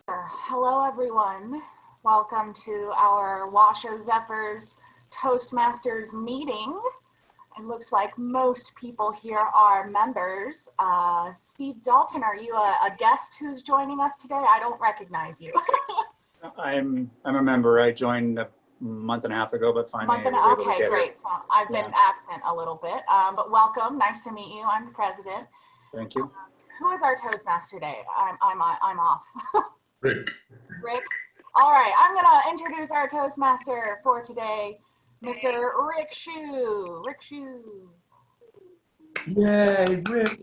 Hello, everyone. Welcome to our Washoe Zephyrs Toastmasters meeting. It looks like most people here are members. Steve Dalton, are you a guest who's joining us today? I don't recognize you. I'm a member. I joined a month and a half ago, but finally I was able to get great. it. So I've been absent a little bit, but welcome. Nice to meet you. I'm the president. Thank you. Who is our Toastmaster today? I'm off. Rick. Rick. All right, I'm gonna introduce our Toastmaster for today, Mr. Rick Shoe. Rick Shoe. Yay, Rick.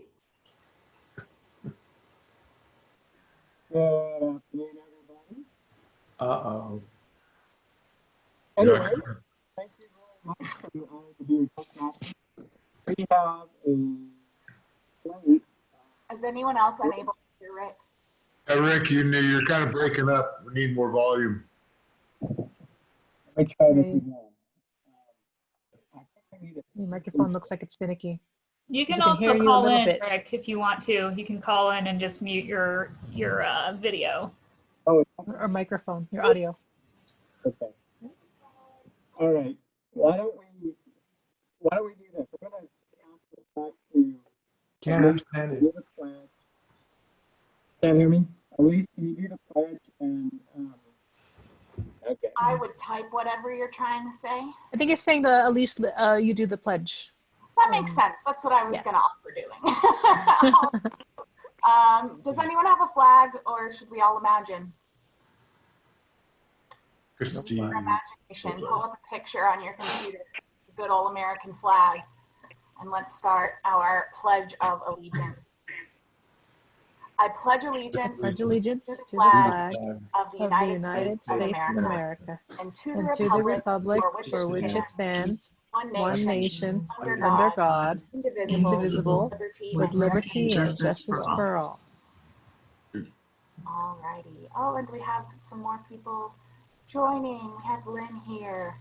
Good afternoon, everybody. Uh-oh. Anyway, thank you very much for the honor to be your Toastmaster. We have a great. Is anyone else unable to hear Rick? Rick, you're kind of breaking up. We need more volume. Let me try this again. I think I need Your microphone looks like it's finicky. You can hear also you a call little in, bit. Rick, if you want to. You can call in and just mute your video. Oh, Or microphone, your audio. okay. All right. Why don't we do this? We're gonna count this back to. Can't understand it. Do the pledge. Can't hear me? Elise, can you do the pledge? And okay. I would type whatever you're trying to say. I think it's saying the Elise, you do the pledge. That makes sense. That's what I was going to offer doing. Does anyone have a flag, or should we all imagine? Christine. Your imagination. Pull up a picture on your computer, the good old American flag, and let's start our Pledge of Allegiance. I pledge allegiance, Pledge allegiance to to the the flag flag of the of the United States of America, and to the republic for which it stands, one one nation, under under God, God, indivisible, with liberty and justice for all. Alrighty. Oh, and we have some more people joining. We have Lynn here.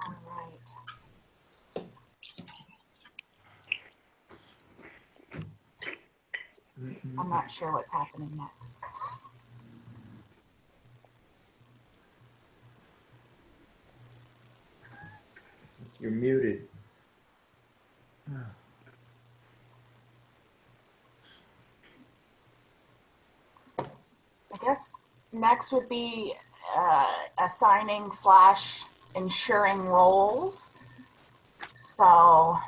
All right. I'm not sure what's happening next. You're muted. I guess next would be assigning / ensuring roles. So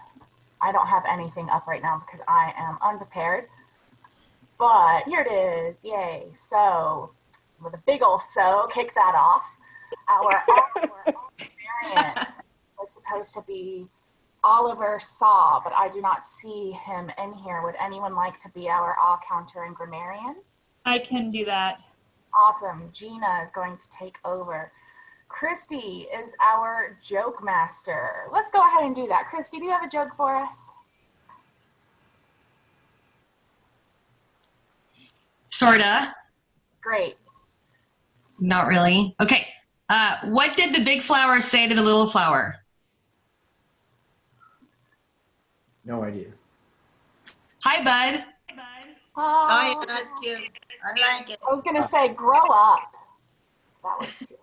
I don't have anything up right now because I am unprepared. But here it is, yay. So, with a big ol' kick that off. Our variant was supposed to be Oliver Saw, but I do not see him in here. Would anyone like to be our all-counter and grammarian? I can do that. Awesome. Gina is going to take over. Christy is our joke master. Let's go ahead and do that. Christy, do you have a joke for us? Sorta. Great. Not really. Okay. What did the big flower say to the little flower? No idea. Hi, bud. Oh, yeah, that's cute. I like it. I was going to say, grow up. That was too.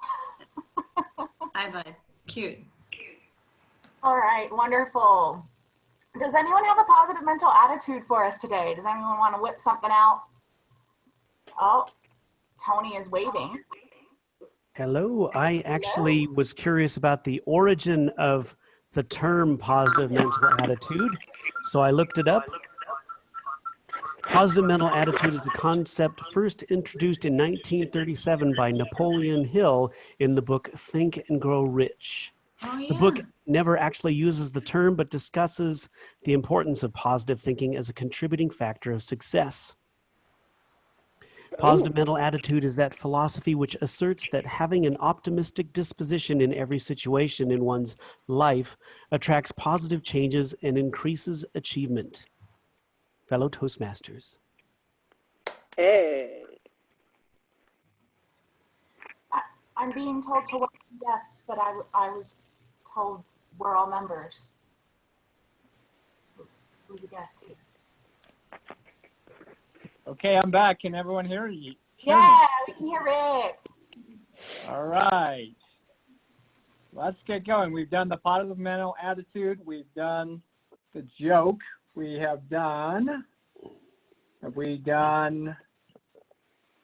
Hi, bud. Cute. All right, wonderful. Does anyone have a positive mental attitude for us today? Does anyone want to whip something out? Oh, Tony is waving. Hello. I actually was curious about the origin of the term positive mental attitude, so I looked it up. Positive mental attitude is a concept first introduced in 1937 by Napoleon Hill in the book Think and Grow Rich. Oh, yeah. The book never actually uses the term, but discusses the importance of positive thinking as a contributing factor of success. Positive mental attitude is that philosophy which asserts that having an optimistic disposition in every situation in one's life attracts positive changes and increases achievement. Fellow Toastmasters. Hey. I'm being told to welcome guests, but I was told we're all members. Who's a guest here? Okay, I'm back. Can everyone hear Yeah, we can hear Rick. All right. Let's get going. We've done the positive mental attitude. We've done the joke. Have we done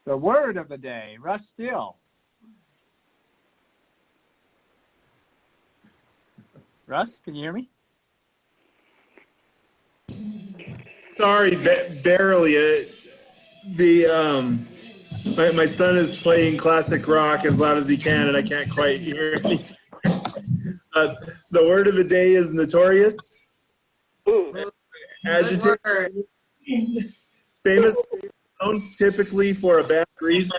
the word of the day? Russ Steele. Russ, can you hear me? Sorry, barely. My son is playing classic rock as loud as he can, and I can't quite hear anything. The word of the day is notorious. Adjective. Good word. Famous, known typically for a bad reason.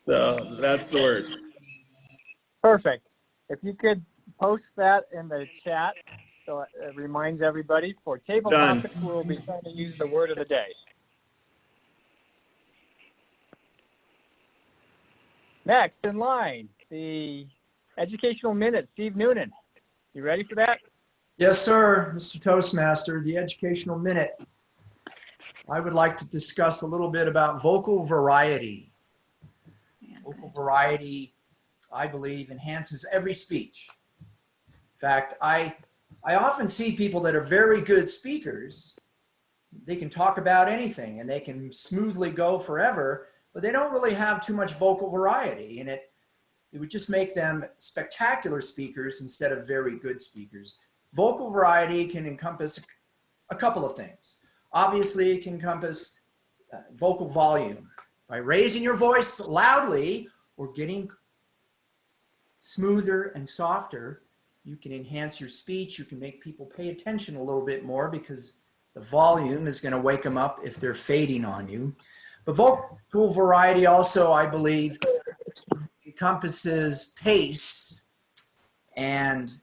So that's the word. Perfect. If you could post that in the chat so it reminds everybody. For table Done. topics, we'll be trying to use the word of the day. Next in line, the Educational Minute, Steve Noonan. You ready for that? Yes, sir, Mr. Toastmaster, the Educational Minute. I would like to discuss a little bit about vocal variety. Vocal variety, I believe, enhances every speech. In fact, I often see people that are very good speakers. They can talk about anything and they can smoothly go forever, but they don't really have too much vocal variety, and it would just make them spectacular speakers instead of very good speakers. Vocal variety can encompass a couple of things. Obviously, it can encompass vocal volume. By raising your voice loudly or getting smoother and softer, you can enhance your speech. You can make people pay attention a little bit more because the volume is going to wake them up if they're fading on you. But vocal variety also, I believe, encompasses pace and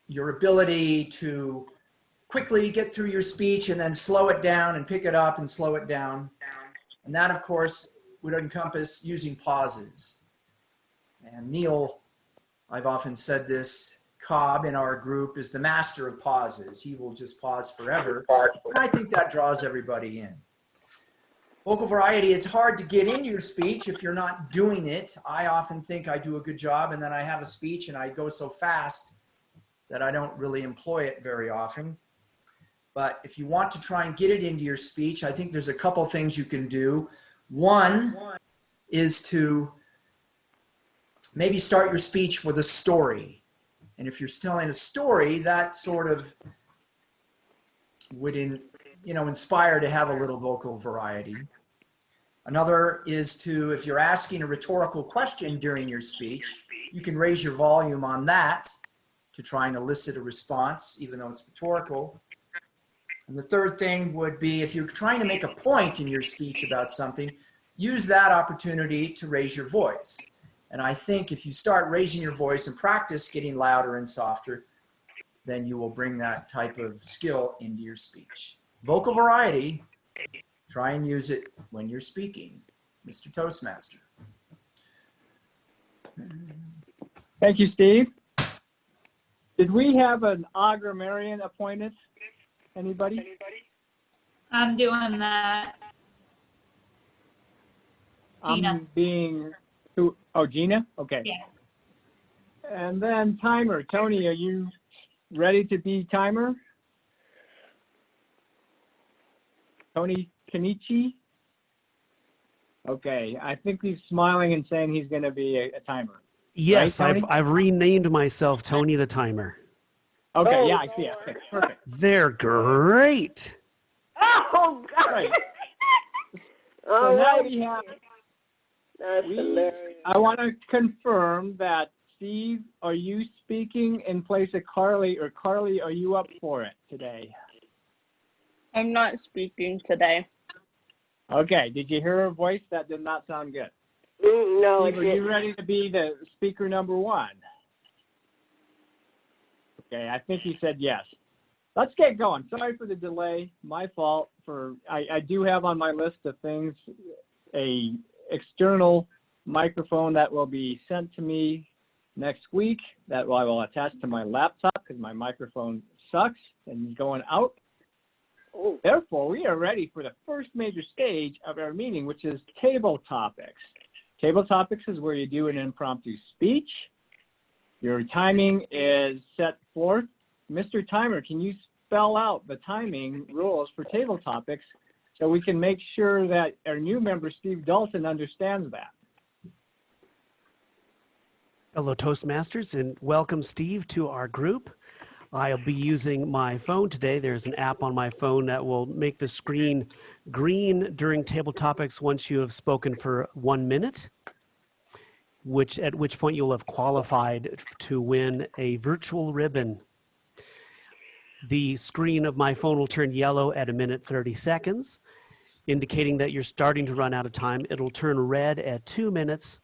your ability to quickly get through your speech and then slow it down and pick it up and slow it down. And that, of course, would encompass using pauses. And Neil, I've often said this, Cobb in our group is the master of pauses. He will just pause forever. And I think that draws everybody in. Vocal variety, it's hard to get into your speech if you're not doing it. I often think I do a good job, and then I have a speech and I go so fast that I don't really employ it very often. But if you want to try and get it into your speech, I think there's a couple things you can do. One is to maybe start your speech with a story. And if you're telling a story, that sort of would inspire to have a little vocal variety. Another is to, if you're asking a rhetorical question during your speech, you can raise your volume on that to try and elicit a response, even though it's rhetorical. And the third thing would be, if you're trying to make a point in your speech about something, use that opportunity to raise your voice. And I think if you start raising your voice and practice getting louder and softer, then you will bring that type of skill into your speech. Vocal variety, try and use it when you're speaking. Mr. Toastmaster. Thank you, Steve. Did we have an agrammarian appointed? Anybody? I'm doing that. Gina. Gina? Okay. Yeah. And then timer. Tony, are you ready to be timer? Tony Kenichi? Okay, I think he's smiling and saying he's going to be a timer. Yes, Right, I've renamed myself Tony the Timer. Okay, yeah, I see it. Okay, perfect. They're great. Oh, God. Right. All So now right. we have, That's hilarious. I want to confirm that, Steve, are you speaking in place of Carly, or Carly, are you up for it today? I'm not speaking today. Okay, did you hear her voice? That did not sound good. No, Steve, are you ready to be the speaker number one? Okay, I think you said yes. Let's get going. Sorry for the delay. My fault. I do have on my list of things a external microphone that will be sent to me next week that I will attach to my laptop because my microphone sucks and is going out. Oh, Therefore, we are ready for the first major stage of our meeting, which is table topics. Table topics is where you do an impromptu speech. Your timing is set forth. Mr. Timer, can you spell out the timing rules for table topics so we can make sure that our new member, Steve Dalton, understands that? Hello, Toastmasters, and welcome, Steve, to our group. I'll be using my phone today. There's an app on my phone that will make the screen green during table topics once you have spoken for 1 minute, at which point you'll have qualified to win a virtual ribbon. The screen of my phone will turn yellow at 1:30, indicating that you're starting to run out of time. It'll turn red at 2 minutes,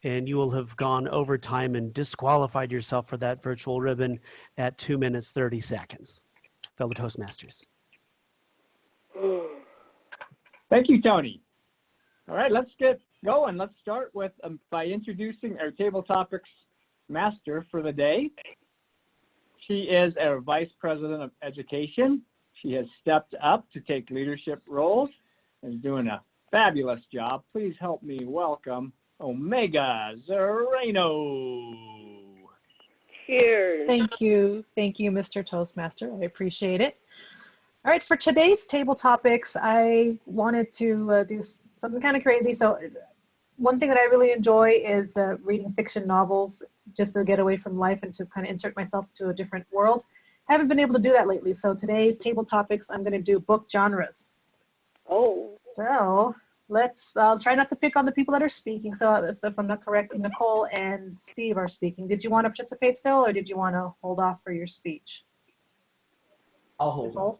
and you will have gone over time and disqualified yourself for that virtual ribbon at 2:30. Fellow Toastmasters. Thank you, Tony. All right, let's get going. Let's start with by introducing our table topics master for the day. She is our Vice President of Education. She has stepped up to take leadership roles and is doing a fabulous job. Please help me welcome Omega Zerano. cheers. Thank you, Mr. Toastmaster. I appreciate it. All right, for today's table topics, I wanted to do something kind of crazy. So one thing that I really enjoy is reading fiction novels just to get away from life and to kind of insert myself to a different world. I haven't been able to do that lately. So today's table topics, I'm going to do book genres. Oh, So I'll try not to pick on the people that are speaking. So if I'm not correct, Nicole and Steve are speaking. Did you want to participate still, or did you want to hold off for your speech? I'll hold on.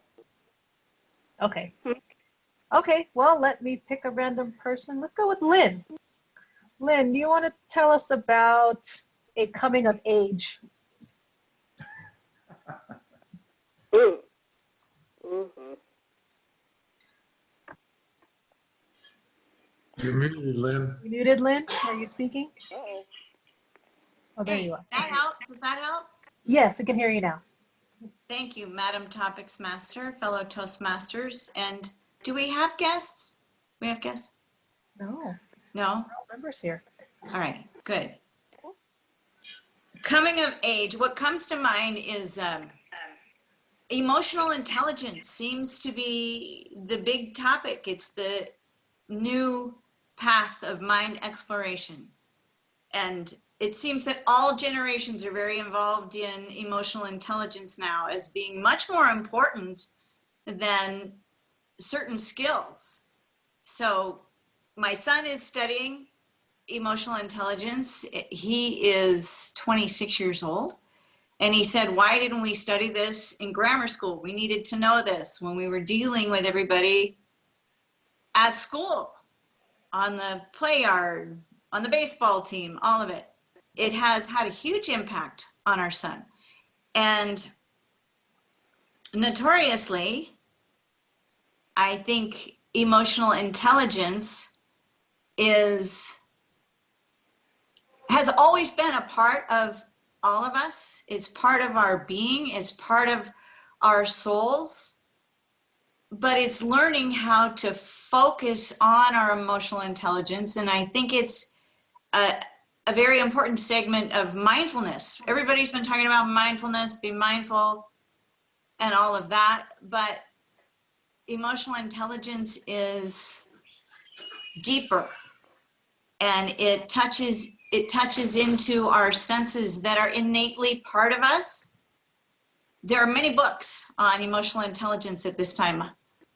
Okay. Okay, well, let me pick a random person. Let's go with Lynn. Lynn, do you want to tell us about a coming of age? mm-hmm. You're muted, Lynn. You muted, Lynn? Are you speaking? Uh-oh. Oh, there Hey, you are. that help? Does that help? Yes, I can hear you now. Thank you, Madam Topics Master, fellow Toastmasters. And do we have guests? We have guests? No, No? we're all members here. All right, good. Coming of age, what comes to mind is emotional intelligence seems to be the big topic. It's the new path of mind exploration. And it seems that all generations are very involved in emotional intelligence now as being much more important than certain skills. So my son is studying emotional intelligence. He is 26 years old. And he said, why didn't we study this in grammar school? We needed to know this when we were dealing with everybody at school, on the play yard, on the baseball team, all of it. It has had a huge impact on our son. And notoriously, I think emotional intelligence has always been a part of all of us. It's part of our being. It's part of our souls. But it's learning how to focus on our emotional intelligence. And I think it's a very important segment of mindfulness. Everybody's been talking about mindfulness, be mindful, and all of that. But emotional intelligence is deeper, and it touches into our senses that are innately part of us. There are many books on emotional intelligence at this time.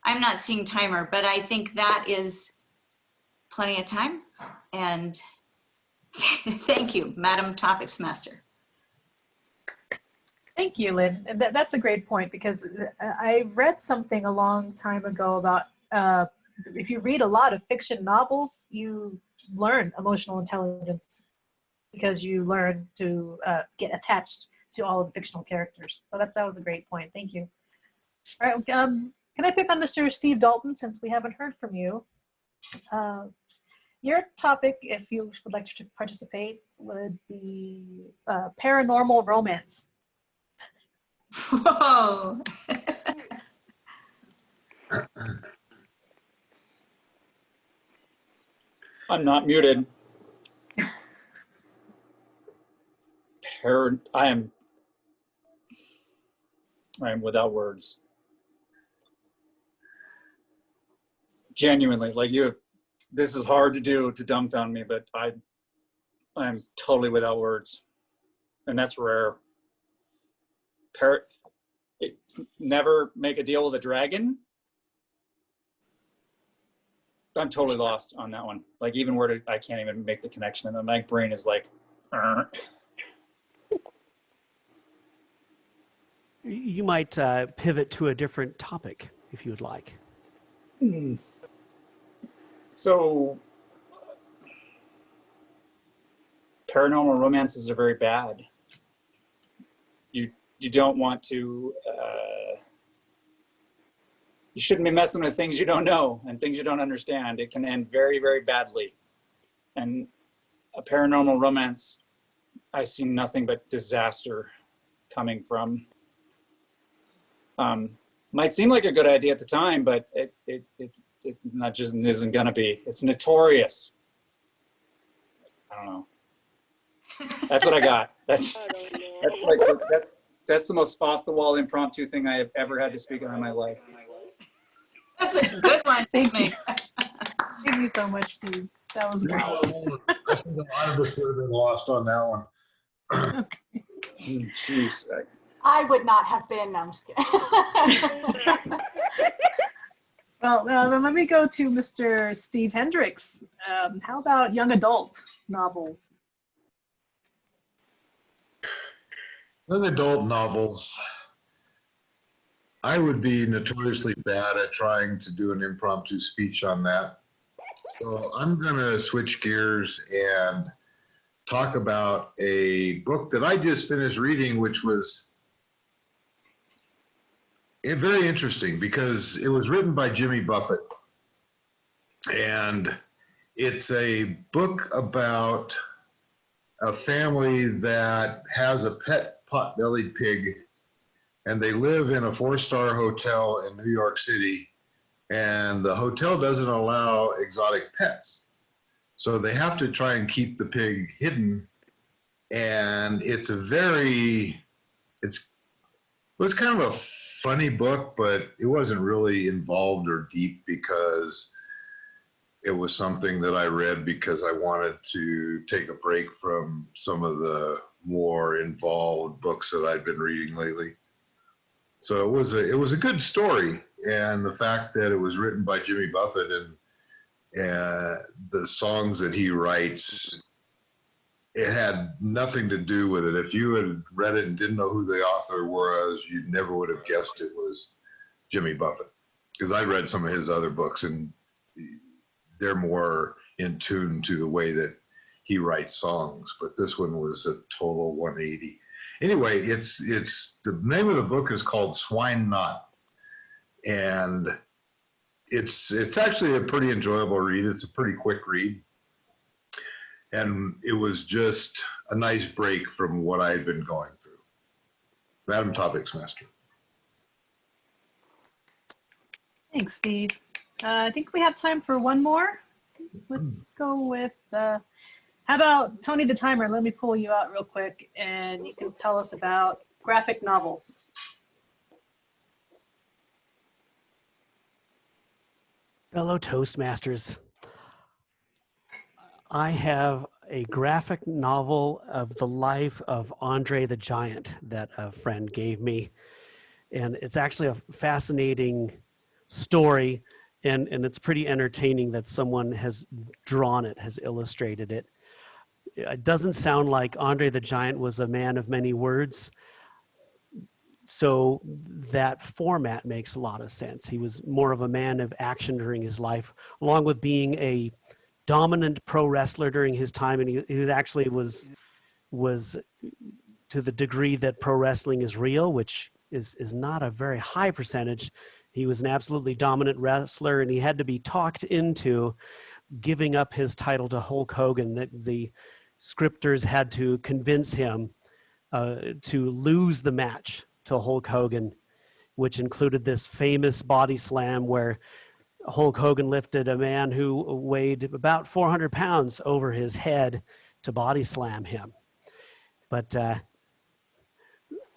I'm not seeing timer, but I think that is plenty of time. And thank you, Madam Topics Master. Thank you, Lynn. And that's a great point, because I read something a long time ago about if you read a lot of fiction novels, you learn emotional intelligence because you learn to get attached to all of the fictional characters. So that was a great point. Thank you. All right. Can I pick on Mr. Steve Dalton, since we haven't heard from you? Your topic, if you would like to participate, would be paranormal romance. Whoa. I'm not muted. I am without words. Genuinely, like this is hard to do, to dumbfound me, but I'm totally without words, and that's rare. Never make a deal with a dragon. I'm totally lost on that one. Like even I can't even make the connection, and my brain is like. You might pivot to a different topic if you would like. So, paranormal romances are very bad. You don't want to. You shouldn't be messing with things you don't know and things you don't understand. It can end very, very badly. And a paranormal romance, I see nothing but disaster coming from. Might seem like a good idea at the time, but it's not just isn't gonna be. It's notorious. I don't know. That's what I got. That's the most off the wall impromptu thing I have ever had to speak on in my life. That's a good one. Thank you. Thank you so much, Steve. That was great. I think a lot of us would have been lost on that one. Jeez. I would not have been. No, I'm just kidding. Well, then let me go to Mr. Steve Hendricks. How about young adult novels? Young adult novels, I would be notoriously bad at trying to do an impromptu speech on that. So I'm going to switch gears and talk about a book that I just finished reading, which was very interesting because it was written by Jimmy Buffett. And it's a book about a family that has a pet pot-bellied pig, and they live in a 4-star hotel in New York City, and the hotel doesn't allow exotic pets. So they have to try and keep the pig hidden. And it was kind of a funny book, but it wasn't really involved or deep because it was something that I read because I wanted to take a break from some of the more involved books that I'd been reading lately. So it was a good story, and the fact that it was written by Jimmy Buffett and the songs that he writes, it had nothing to do with it. If you had read it and didn't know who the author was, you never would have guessed it was Jimmy Buffett, because I read some of his other books and they're more in tune to the way that he writes songs, but this one was a total 180. Anyway, it's the name of the book is called Swine Not, and it's actually a pretty enjoyable read. It's a pretty quick read, and it was just a nice break from what I had been going through. Madam Topics Master. Thanks, Steve. I think we have time for one more. Let's go with, how about Tony the Timer? Let me pull you out real quick and you can tell us about graphic novels. Fellow Toastmasters, I have a graphic novel of the life of Andre the Giant that a friend gave me. And it's actually a fascinating story, and it's pretty entertaining that someone has drawn it, has illustrated it. It doesn't sound like Andre the Giant was a man of many words, so that format makes a lot of sense. He was more of a man of action during his life, along with being a dominant pro wrestler during his time, and he actually was to the degree that pro wrestling is real, which is not a very high percentage. He was an absolutely dominant wrestler, and he had to be talked into giving up his title to Hulk Hogan. That the scripters had to convince him to lose the match to Hulk Hogan, which included this famous body slam where Hulk Hogan lifted a man who weighed about 400 pounds over his head to body slam him. But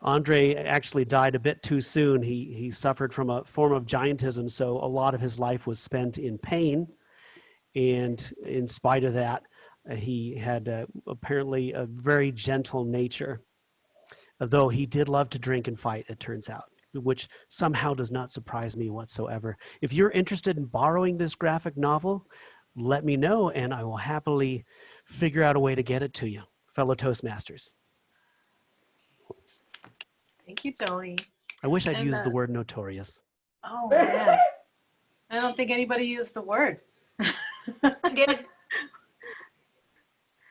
Andre actually died a bit too soon. He suffered from a form of giantism, so a lot of his life was spent in pain. And in spite of that, he had apparently a very gentle nature, though he did love to drink and fight, it turns out, which somehow does not surprise me whatsoever. If you're interested in borrowing this graphic novel, let me know and I will happily figure out a way to get it to you, fellow Toastmasters. Thank you, Tony. I wish I'd used the word notorious. Oh, man. I don't think anybody used the word. Did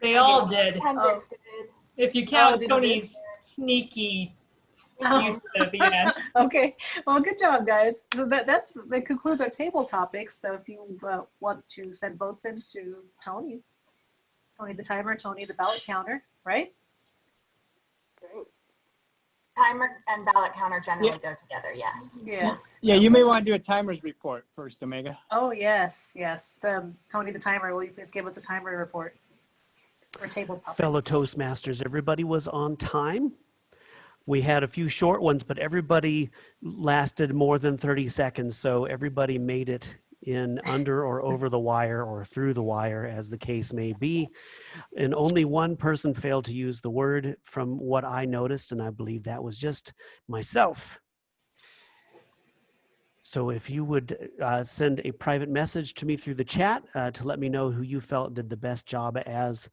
They all did. Appendix did. If you count did Tony's sneaky Oh. use at the end. Okay, well, good job, guys. So that concludes our table topics. So if you want to send votes in to Tony the timer, Tony the ballot counter, right? Great. Timer and ballot counter generally go together, yes. Yeah. Yeah, you may want to do a timer's report first, Omega. Oh, yes. Tony the timer, will you please give us a timer report for table topics? Fellow Toastmasters, everybody was on time. We had a few short ones, but everybody lasted more than 30 seconds, so everybody made it in under or over the wire or through the wire, as the case may be. And only one person failed to use the word from what I noticed, and I believe that was just myself. So if you would send a private message to me through the chat to let me know who you felt did the best job as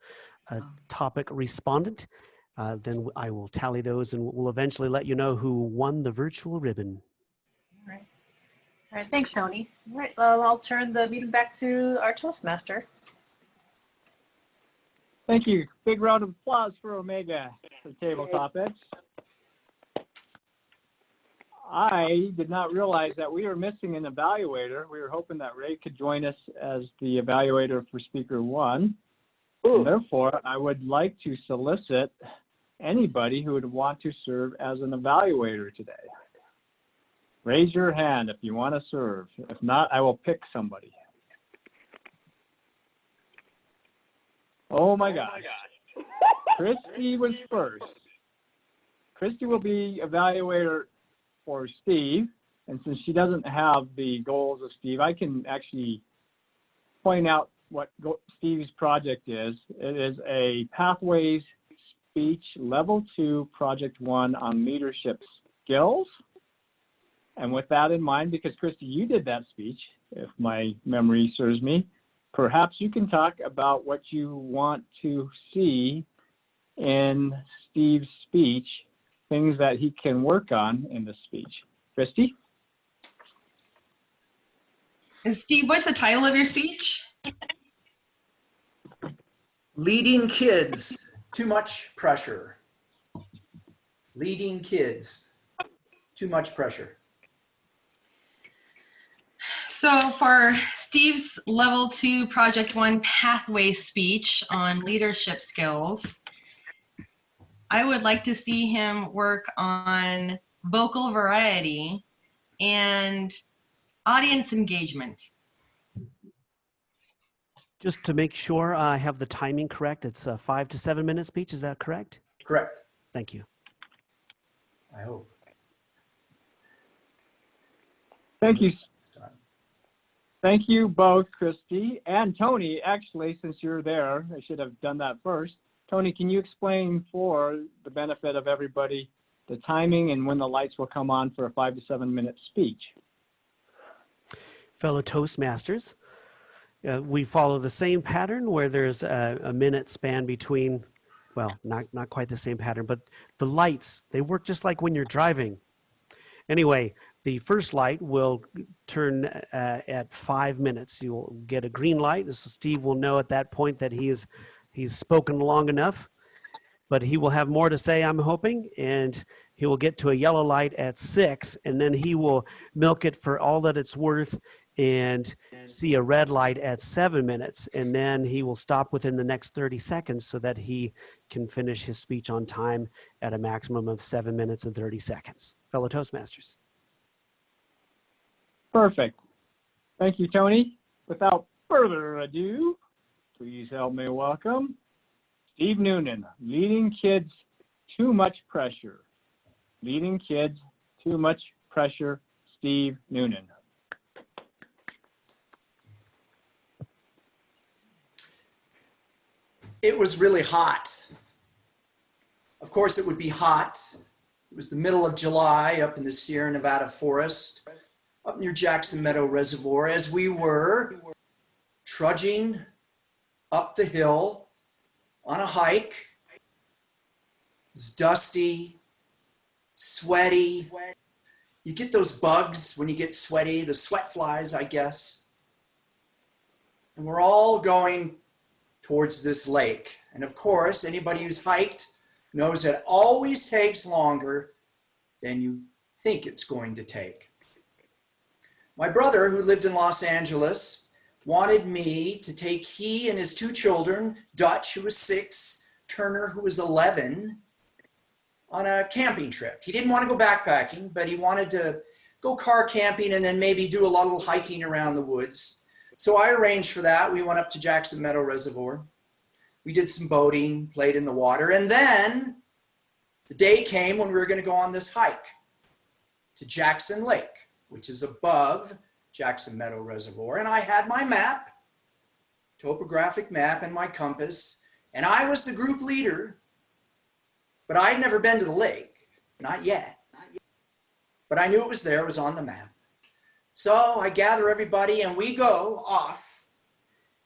a topic respondent, then I will tally those and we'll eventually let you know who won the virtual ribbon. All right, thanks, Tony. All right, well, I'll turn the meeting back to our Toastmaster. Thank you. Big round of applause for Omega for table topics. I did not realize that we were missing an evaluator. We were hoping that Ray could join us as the evaluator for speaker one. And therefore, I would like to solicit anybody who would want to serve as an evaluator today. Raise your hand if you want to serve. If not, I will pick somebody. Oh my gosh. Christy was first. Christy will be evaluator for Steve. And since she doesn't have the goals of Steve, I can actually point out what Steve's project is. It is a Pathways Speech Level 2 Project 1 on leadership skills. And with that in mind, because Christy, you did that speech, if my memory serves me, perhaps you can talk about what you want to see in Steve's speech, things that he can work on in the speech. Christy? And Steve, what's the title of your speech? Leading kids, too much pressure. Leading kids, too much pressure. So for Steve's level 2 project 1 pathway speech on leadership skills, I would like to see him work on vocal variety and audience engagement. Just to make sure I have the timing correct, it's a 5 to 7 minute speech, is that correct? Correct. Thank you. I hope. Thank you. Thank you both, Christy and Tony. Actually, since you're there, I should have done that first. Tony, can you explain for the benefit of everybody the timing and when the lights will come on for a 5 to 7 minute speech? Fellow Toastmasters, we follow the same pattern where there's a minute span between, well, not quite the same pattern, but the lights, they work just like when you're driving. Anyway, the first light will turn at 5 minutes. You'll get a green light, so Steve will know at that point that he's spoken long enough, but he will have more to say, I'm hoping, and he will get to a yellow light at 6, and then he will milk it for all that it's worth and see a red light at 7 minutes, and then he will stop within the next 30 seconds so that he can finish his speech on time at a maximum of 7 minutes and 30 seconds. Fellow Toastmasters. Perfect. Thank you, Tony. Without further ado, please help me welcome Steve Noonan, Leading Kids Too Much Pressure. Leading Kids Too Much Pressure, Steve Noonan. It was really hot. Of course, it would be hot. It was the middle of July up in the Sierra Nevada forest, up near Jackson Meadow Reservoir, as we were trudging up the hill on a hike. It's dusty, sweaty. You get those bugs when you get sweaty, the sweat flies, I guess. And we're all going towards this lake. And of course, anybody who's hiked knows it always takes longer than you think it's going to take. My brother, who lived in Los Angeles, wanted me to take he and his two children, Dutch, who was 6, Turner, who was 11, on a camping trip. He didn't want to go backpacking, but he wanted to go car camping and then maybe do a little hiking around the woods. So I arranged for that. We went up to Jackson Meadow Reservoir. We did some boating, played in the water, and then the day came when we were going to go on this hike to Jackson Lake, which is above Jackson Meadow Reservoir. And I had my map, topographic map, and my compass, and I was the group leader, but I'd never been to the lake, not yet. But I knew it was there, it was on the map. So I gather everybody and we go off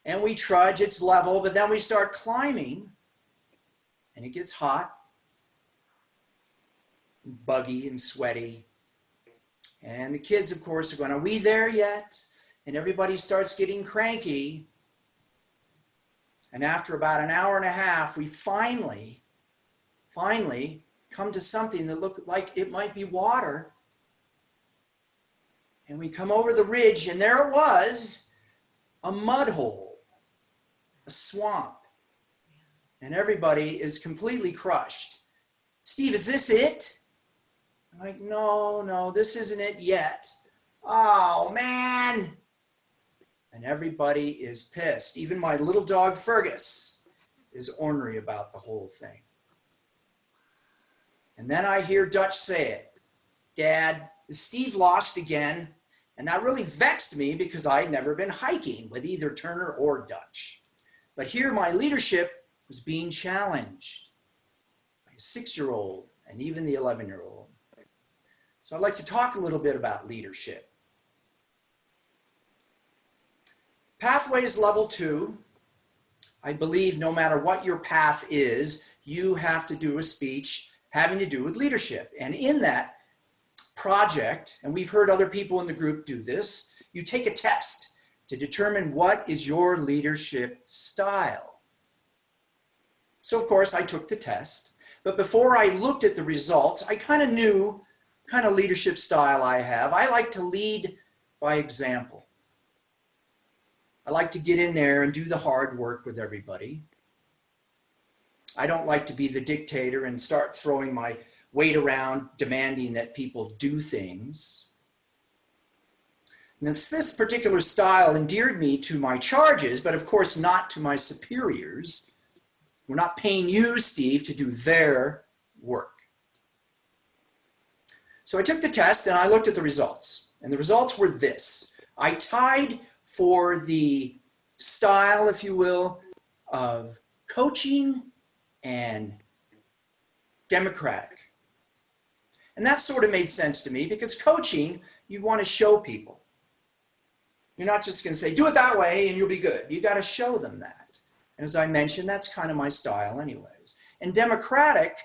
and we trudge, it's level, but then we start climbing and it gets hot, and buggy and sweaty. And the kids, of course, are going, are we there yet? And everybody starts getting cranky. And after about an hour and a half, we finally come to something that looked like it might be water. And we come over the ridge, and there it was, a mud hole, a swamp. And everybody is completely crushed. Steve, is this it? I'm like, no, this isn't it yet. Oh, man. And everybody is pissed. Even my little dog, Fergus, is ornery about the whole thing. And then I hear Dutch say it. Dad, is Steve lost again? And that really vexed me because I'd never been hiking with either Turner or Dutch. But here my leadership was being challenged by a 6-year-old and even the 11-year-old. So I'd like to talk a little bit about leadership. Pathways level 2, I believe no matter what your path is, you have to do a speech having to do with leadership. And in that project, and we've heard other people in the group do this, you take a test to determine what is your leadership style. So of course I took the test, but before I looked at the results, I kind of knew what kind of leadership style I have. I like to lead by example. I like to get in there and do the hard work with everybody. I don't like to be the dictator and start throwing my weight around demanding that people do things. And it's this particular style endeared me to my charges, but of course not to my superiors. We're not paying you, Steve, to do their work. So I took the test and I looked at the results. And the results were this. I tied for the style, if you will, of coaching and democratic. And that sort of made sense to me because coaching, you want to show people. You're not just going to say, do it that way and you'll be good. You got to show them that. And as I mentioned, that's kind of my style anyways. And democratic,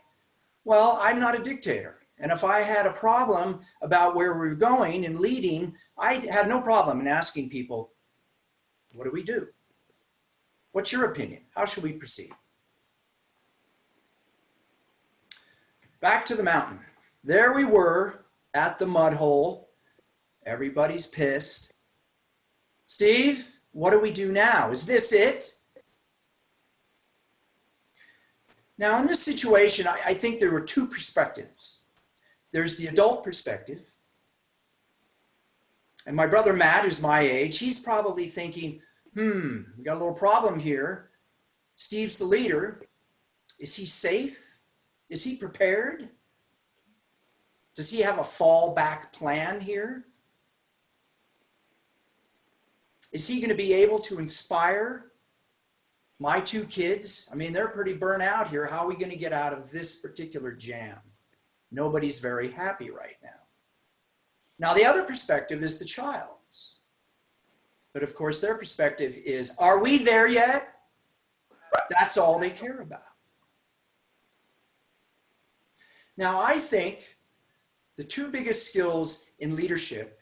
well, I'm not a dictator. And if I had a problem about where we were going and leading, I had no problem in asking people, what do we do? What's your opinion? How should we proceed? Back to the mountain. There we were at the mud hole. Everybody's pissed. Steve, what do we do now? Is this it? Now, in this situation, I think there were two perspectives. There's the adult perspective, And my brother Matt, who's my age, he's probably thinking, we got a little problem here. Steve's the leader. Is he safe? Is he prepared? Does he have a fallback plan here? Is he going to be able to inspire my two kids? I mean, they're pretty burnt out here. How are we going to get out of this particular jam? Nobody's very happy right now. Now, the other perspective is the child's. But of course, their perspective is, are we there yet? That's all they care about. Now, I think the two biggest skills in leadership,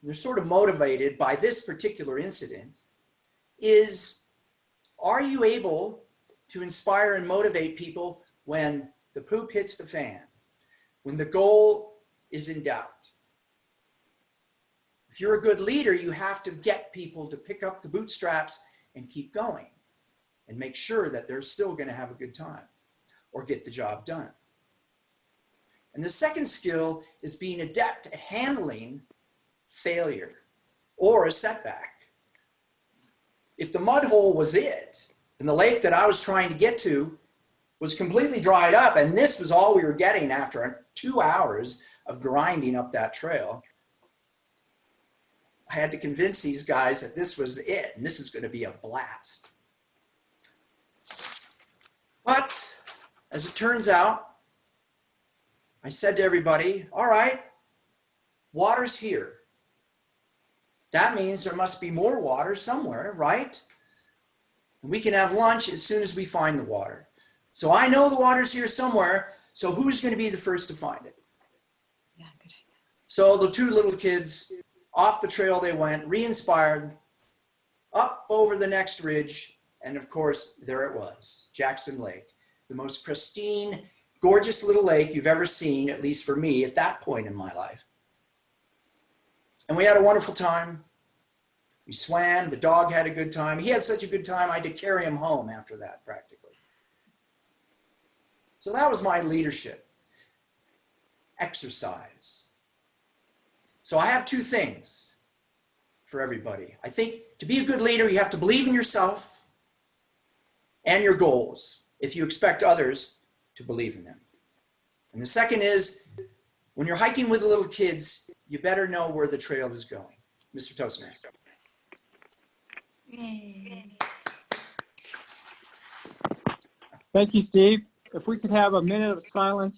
and they're sort of motivated by this particular incident, is, are you able to inspire and motivate people when the poop hits the fan, when the goal is in doubt? If you're a good leader, you have to get people to pick up the bootstraps and keep going and make sure that they're still going to have a good time or get the job done. And the second skill is being adept at handling failure or a setback. If the mud hole was it, and the lake that I was trying to get to was completely dried up, and this was all we were getting after 2 hours of grinding up that trail, I had to convince these guys that this was it, and this is going to be a blast. But as it turns out, I said to everybody, all right, water's here. That means there must be more water somewhere, right? And we can have lunch as soon as we find the water. So I know the water's here somewhere, so who's going to be the first to find it? Yeah, good idea. So the two little kids, off the trail they went, re-inspired, up over the next ridge, and of course, there it was, Jackson Lake, the most pristine, gorgeous little lake you've ever seen, at least for me, at that point in my life. And we had a wonderful time. We swam, the dog had a good time. He had such a good time, I had to carry him home after that, practically. So that was my leadership exercise. So I have two things for everybody. I think to be a good leader, you have to believe in yourself and your goals if you expect others to believe in them. And the second is, when you're hiking with the little kids, you better know where the trail is going. Mr. Toastmaster. Thank you, Steve. If we could have a minute of silence,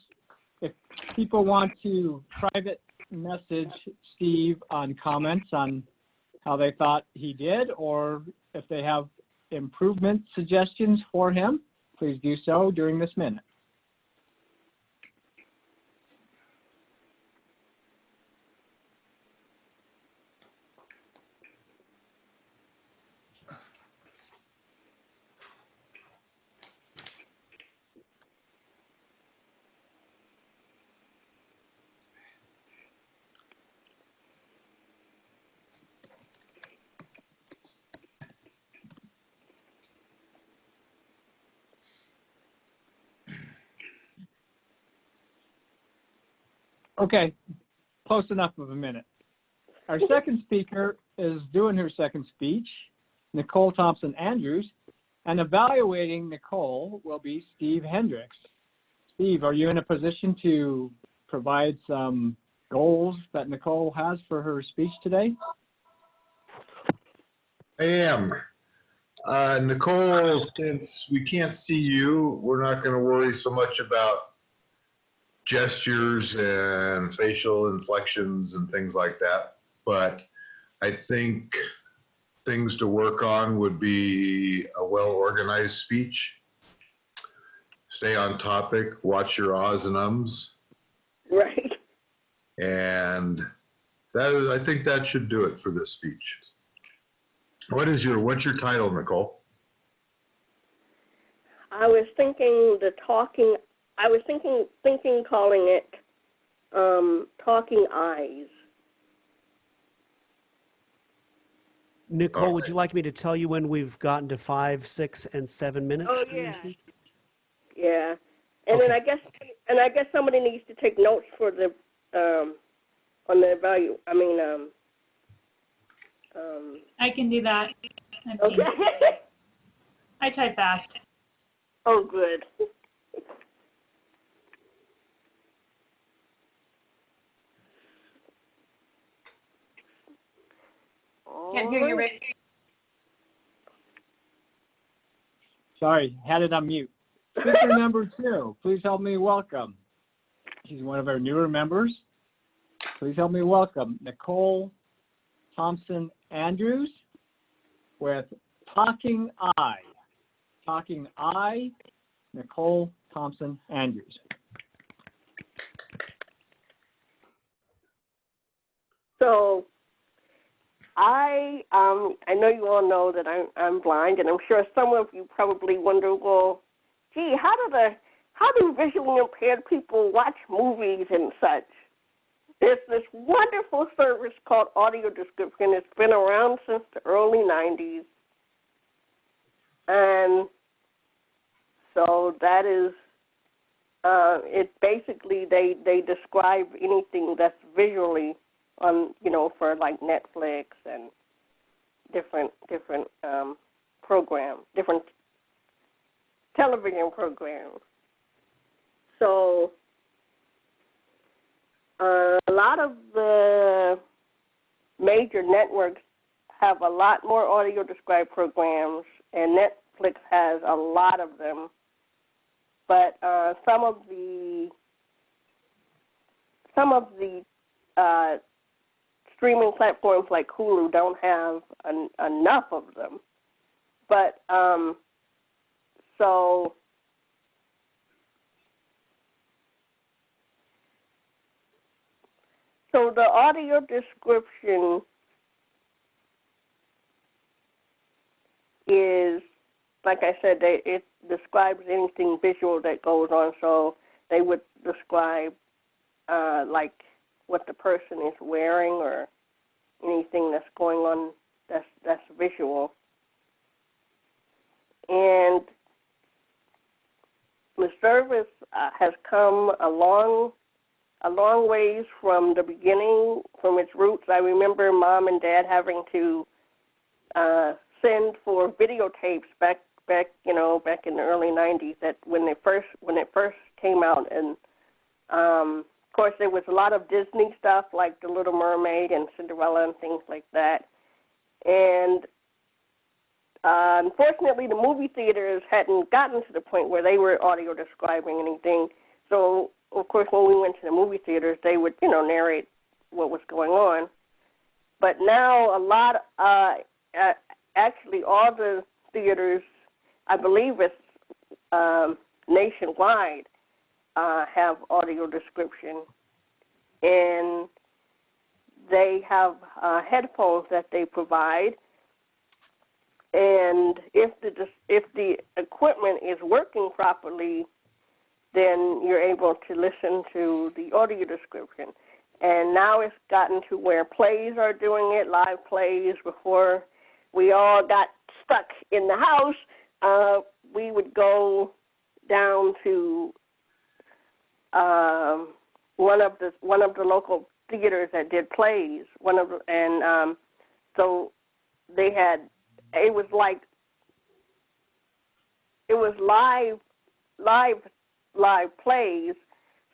if people want to private message Steve on comments on how they thought he did, or if they have improvement suggestions for him, please do so during this minute. Okay, close enough of a minute. Our second speaker is doing her second speech, Nicole Thompson Andrews, and evaluating Nicole will be Steve Hendricks. Steve, are you in a position to provide some goals that Nicole has for her speech today? I am. Nicole, since we can't see you, we're not going to worry so much about gestures and facial inflections and things like that. But I think things to work on would be a well-organized speech. Stay on topic, watch your ahs and ums. Right. And that is, I think that should do it for this speech. What's your title, Nicole? I was thinking calling it Talking Eyes. Nicole, would you like me to tell you when we've gotten to 5, 6, and 7 minutes? Oh, during your yeah. speech? Yeah. And Okay. then I guess somebody needs to take notes for the on the I can do that. Okay. I type fast. Oh, good. Can't hear you, Rick. Sorry, had it on mute. Speaker number 2, please help me welcome. She's one of our newer members. Please help me welcome Nicole Thompson Andrews with Talking I. Talking I, Nicole Thompson Andrews. So I know you all know that I'm blind, and I'm sure some of you probably wonder, well, gee, how do visually impaired people watch movies and such? There's this wonderful service called audio description. It's been around since the early 90s. And so that is, it basically, they describe anything that's visually on, for like Netflix and different programs, different television programs. So a lot of the major networks have a lot more audio described programs, and Netflix has a lot of them. But some of the streaming platforms like Hulu don't have enough of them. But so the audio description is, like I said, it describes anything visual that goes on. So they would describe like what the person is wearing or anything that's going on that's visual. And the service has come a long ways from the beginning, from its roots. I remember Mom and Dad having to send for videotapes back in the early 90s. That when it first came out, and of course there was a lot of Disney stuff like The Little Mermaid and Cinderella and things like that. And unfortunately, the movie theaters hadn't gotten to the point where they were audio describing anything. So of course, when we went to the movie theaters, they would, narrate what was going on. But now a lot, actually all the theaters, I believe it's nationwide, have audio description. And they have headphones that they provide. And if the equipment is working properly, then you're able to listen to the audio description. And now it's gotten to where plays are doing it, live plays. Before we all got stuck in the house, we would go down to one of the local theaters that did plays. So they had, it was live plays,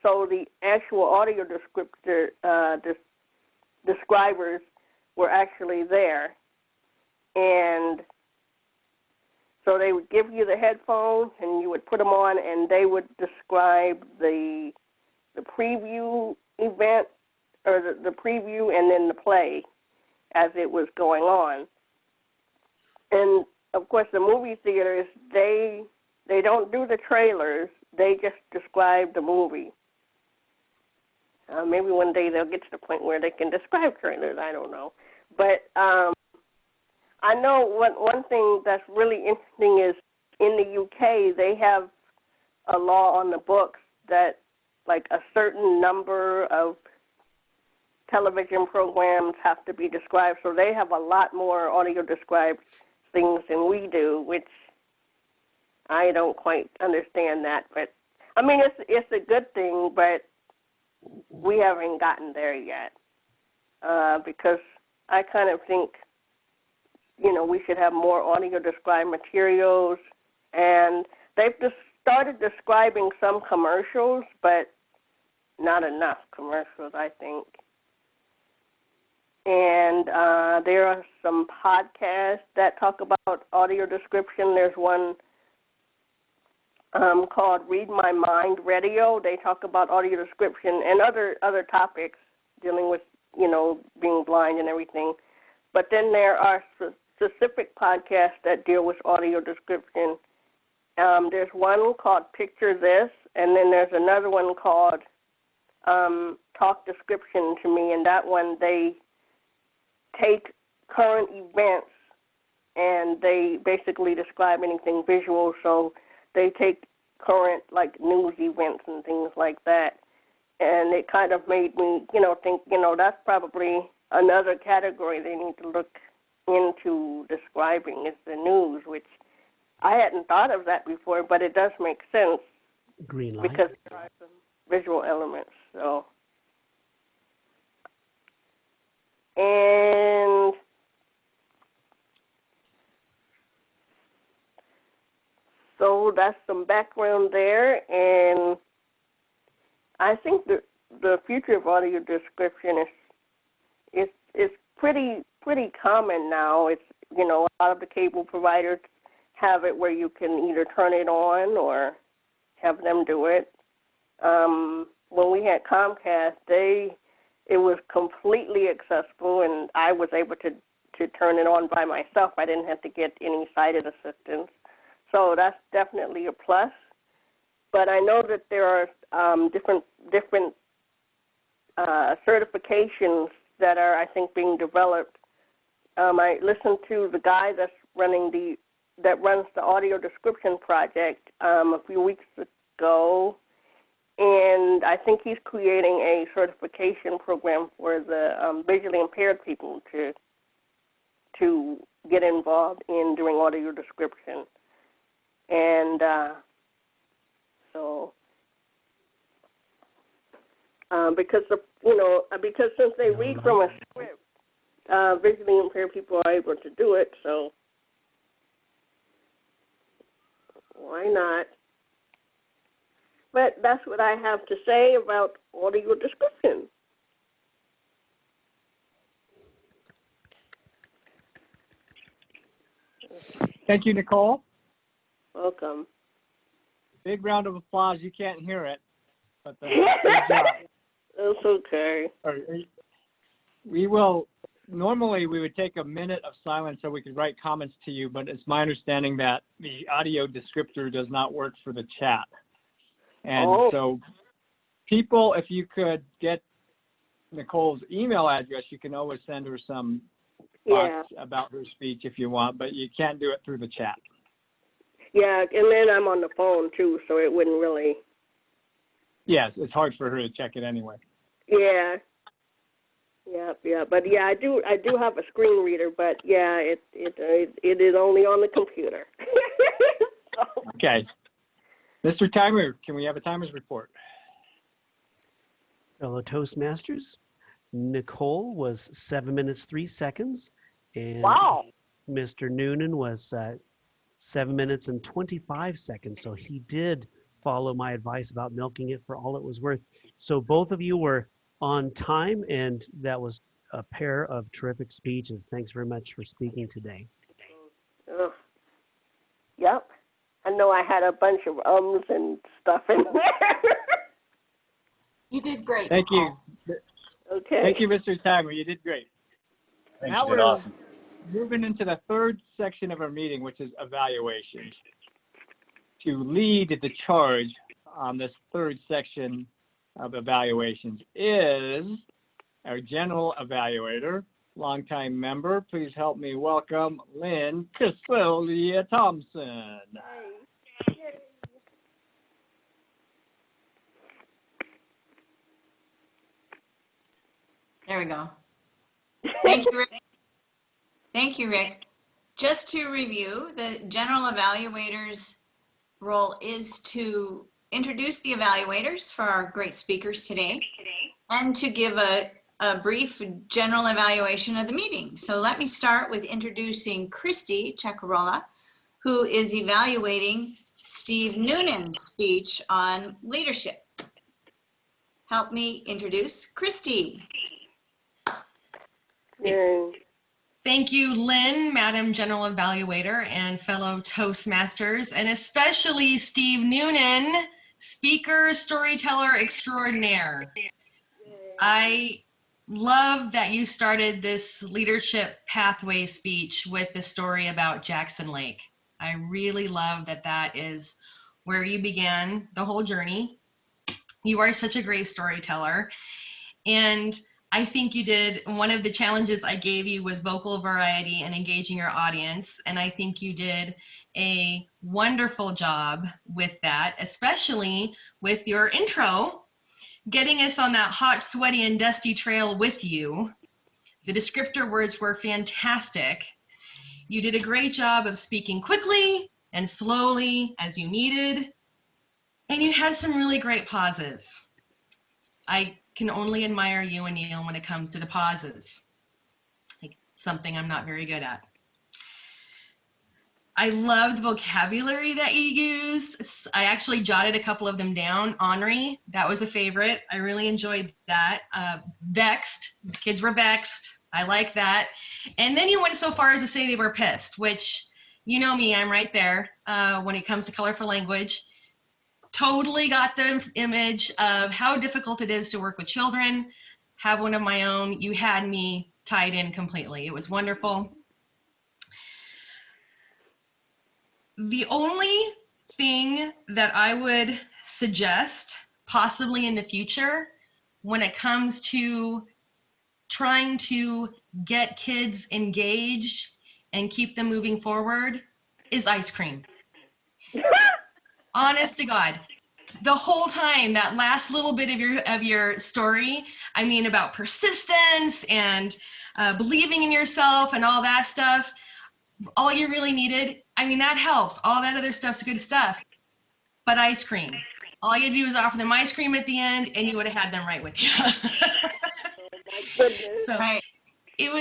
so the actual audio describers were actually there. And so they would give you the headphones and you would put them on, and they would describe the preview event, or the preview and then the play as it was going on. And of course the movie theaters, they don't do the trailers. They just describe the movie. Maybe one day they'll get to the point where they can describe trailers. I don't know. But I know one thing that's really interesting is in the UK, they have a law on the books that like a certain number of television programs have to be described. So they have a lot more audio described things than we do, which I don't quite understand that, but I mean, it's a good thing, but we haven't gotten there yet, because I kind of think we should have more audio described materials. And they've just started describing some commercials, but not enough commercials, I think. And there are some podcasts that talk about audio description. There's one called Read My Mind Radio. They talk about audio description and other topics dealing with, being blind and everything. But then there are specific podcasts that deal with audio description. There's one called Picture This, and then there's another one called Talk Description to Me, and that one they take current events and they basically describe anything visual, so they take current news events and things like that. And it kind of made me, think, that's probably another category they need to look into describing is the news, which I hadn't thought of that before, but it does make sense. Green light. Because there are some visual elements. And so that's some background there, and I think the future of audio description is pretty common now. It's a lot of the cable providers have it where you can either turn it on or have them do it. When we had Comcast, it was completely accessible, and I was able to turn it on by myself. I didn't have to get any sighted assistance. So that's definitely a plus. But I know that there are different certifications that are, I think, being developed. I listened to the guy that runs the audio description project a few weeks ago, and I think he's creating a certification program for the visually impaired people to get involved in doing audio description. And because since they read from a script, visually impaired people are able to do it, so why not? But that's what I have to say about audio description. Thank you, Nicole. Welcome. Big round of applause. You can't hear it, but good job. That's okay. Normally we would take a minute of silence so we could write comments to you, but it's my understanding that the audio descriptor does not work for the chat. And so people, if you could get Nicole's email address, you can always send her some thoughts about her speech if you want, but you can't do it through the chat. Yeah, and then I'm on the phone too, so it wouldn't really. Yes, it's hard for her to check it anyway. Yeah. But I do have a screen reader, but it is only on the computer. So. Okay. Mr. Timer, can we have a timer's report? Fellow Toastmasters, Nicole was 7 minutes, 3 seconds. And wow. Mr. Noonan was 7 minutes and 25 seconds. So he did follow my advice about milking it for all it was worth. So both of you were on time, and that was a pair of terrific speeches. Thanks very much for speaking today. Yep. I know I had a bunch of ums and stuff in there. You did great. Thank you. Okay. Thank you, Mr. Timer. You did great. Thanks, now you did we're awesome. Moving into the third section of our meeting, which is evaluations. To lead the charge on this third section of evaluations is our general evaluator, longtime member. Please help me welcome Lynn Cecilia Thompson. There we go. Thank you, Rick. Thank you, Rick. Just to review, the general evaluator's role is to introduce the evaluators for our great speakers today and to give a a brief general evaluation of the meeting. So let me start with introducing Christy Chakarola, who is evaluating Steve Noonan's speech on leadership. Help me introduce Christy. Thank you, Lynn, Madam General Evaluator and fellow Toastmasters, and especially Steve Noonan, speaker, storyteller extraordinaire. I love that you started this leadership pathway speech with the story about Jackson Lake. I really love that that is where you began the whole journey. You are such a great storyteller. And I think you did, one of the challenges I gave you was vocal variety and engaging your audience. And I think you did a wonderful job with that, especially with your intro, getting us on that hot, sweaty, and dusty trail with you. The descriptor words were fantastic. You did a great job of speaking quickly and slowly as you needed. And you had some really great pauses. I can only admire you and Neil when it comes to the pauses. Like, something I'm not very good at. I loved the vocabulary that you used. I actually jotted a couple of them down. Ornery, that was a favorite. I really enjoyed that. Vexed, kids were vexed. I like that. And then you went so far as to say they were pissed, which, you know me, I'm right there when it comes to colorful language. Totally got the image of how difficult it is to work with children, have one of my own. You had me tied in completely. It was wonderful. The only thing that I would suggest, possibly in the future, when it comes to trying to get kids engaged and keep them moving forward, is ice cream. Honest to God, the whole time, that last little bit of your story, I mean, about persistence and believing in yourself and all that stuff, all you really needed, I mean, that helps. All that other stuff's good stuff, but ice cream. All you do is offer them ice cream at the end, and you would have had them right with you. So it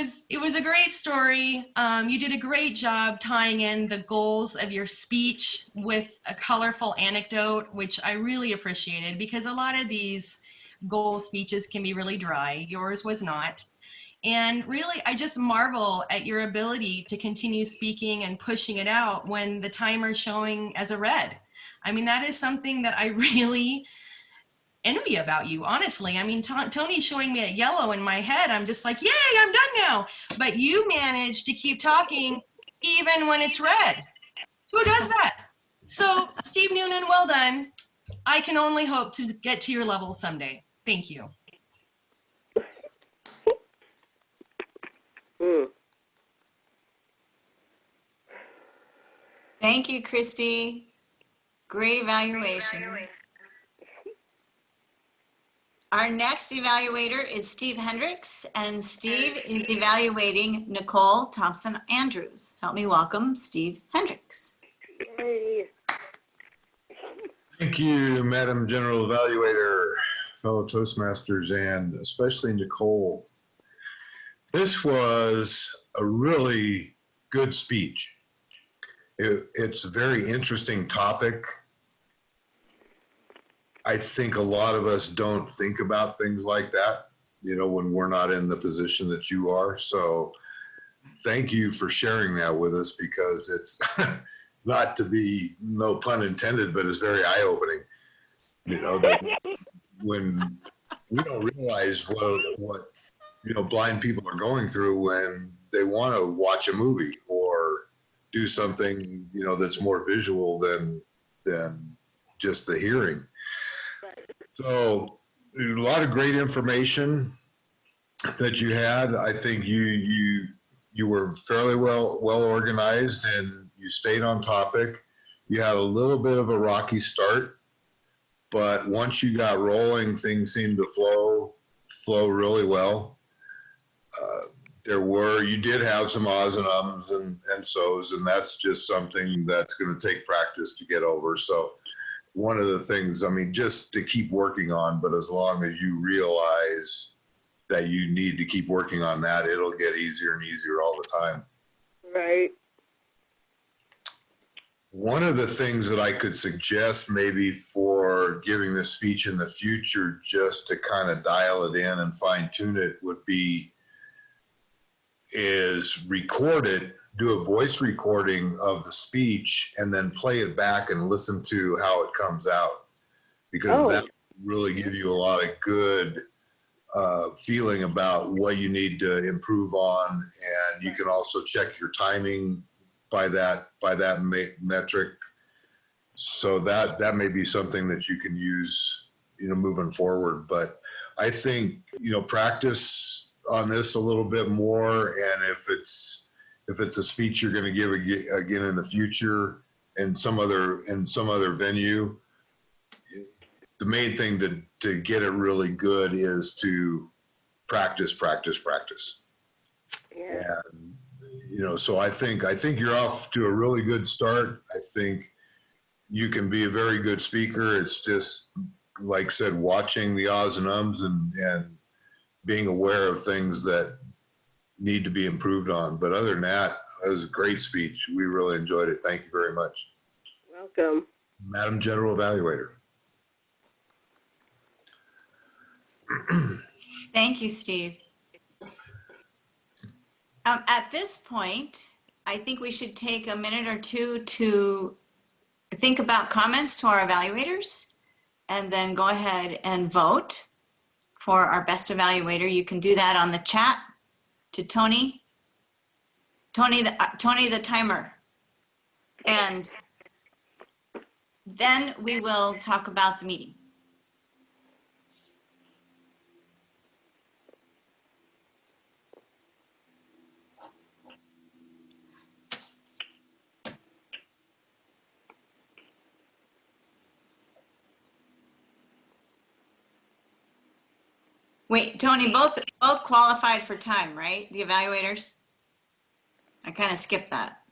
was a great story. You did a great job tying in the goals of your speech with a colorful anecdote, which I really appreciated, because a lot of these goal speeches can be really dry. Yours was not. And really, I just marvel at your ability to continue speaking and pushing it out when the timer's showing as a red. I mean, that is something that I really envy about you, honestly. I mean, Tony's showing me a yellow in my head. I'm just like, yay, I'm done now. But you managed to keep talking even when it's red. Who does that? So, Steve Noonan, well done. I can only hope to get to your level someday. Thank you. Thank you, Christy. Great evaluation. Our next evaluator is Steve Hendricks, and Steve is evaluating Nicole Thompson Andrews. Help me welcome Steve Hendricks. Thank you, Madam General Evaluator, fellow Toastmasters, and especially Nicole. This was a really good speech. It's a very interesting topic. I think a lot of us don't think about things like that, you know, when we're not in the position that you are. So thank you for sharing that with us, because it's not to be, no pun intended, but it's very eye-opening. You know, that when we don't realize what you know, blind people are going through when they want to watch a movie or do something, you know, that's more visual than just the hearing. So a lot of great information that you had. I think you were fairly well organized, and you stayed on topic. You had a little bit of a rocky start, but once you got rolling, things seemed to flow really well. You did have some ahs and ums and so's, and that's just something that's going to take practice to get over. So one of the things, I mean, just to keep working on, but as long as you realize that you need to keep working on that. It'll get easier and easier all the time. Right. One of the things that I could suggest maybe for giving this speech in the future, just to kind of dial it in and fine tune it, would be is record it, do a voice recording of the speech, and then play it back and listen to how it comes out, because that really give you a lot of good feeling about what you need to improve on, and you can also check your timing by that metric. So that may be something that you can use, moving forward. But I think, practice on this a little bit more, and if it's a speech you're going to give again in the future in some other venue, the main thing to get it really good is to practice. Yeah. And so I think you're off to a really good start. I think you can be a very good speaker. It's just, like I said, watching the ahs and ums and being aware of things that need to be improved on. But other than that, it was a great speech. We really enjoyed it. Thank you very much. Welcome. Madam General Evaluator. Thank you, Steve. At this point, I think we should take a minute or two to think about comments to our evaluators, and then go ahead and vote for our best evaluator. You can do that on the chat to Tony the timer. And then we will talk about the meeting. Wait, Tony, both qualified for time, right? The evaluators? I kind of skipped that.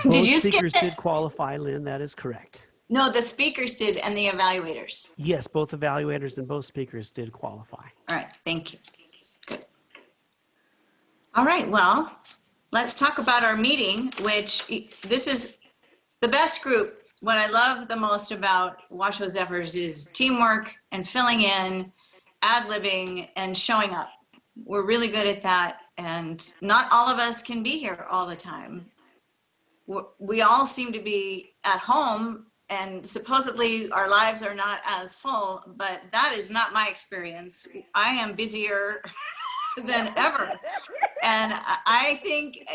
Did you skip speakers it? did qualify, Lynn. That is correct. No, the speakers did and the evaluators. Yes, both evaluators and both speakers did qualify. All right, thank you. Good. All right, well, let's talk about our meeting, which this is the best group. What I love the most about Washoe Zephyrs is teamwork and filling in, ad-libbing, and showing up. We're really good at that, and not all of us can be here all the time. We all seem to be at home, and supposedly our lives are not as full, but that is not my experience. I am busier than ever. And I think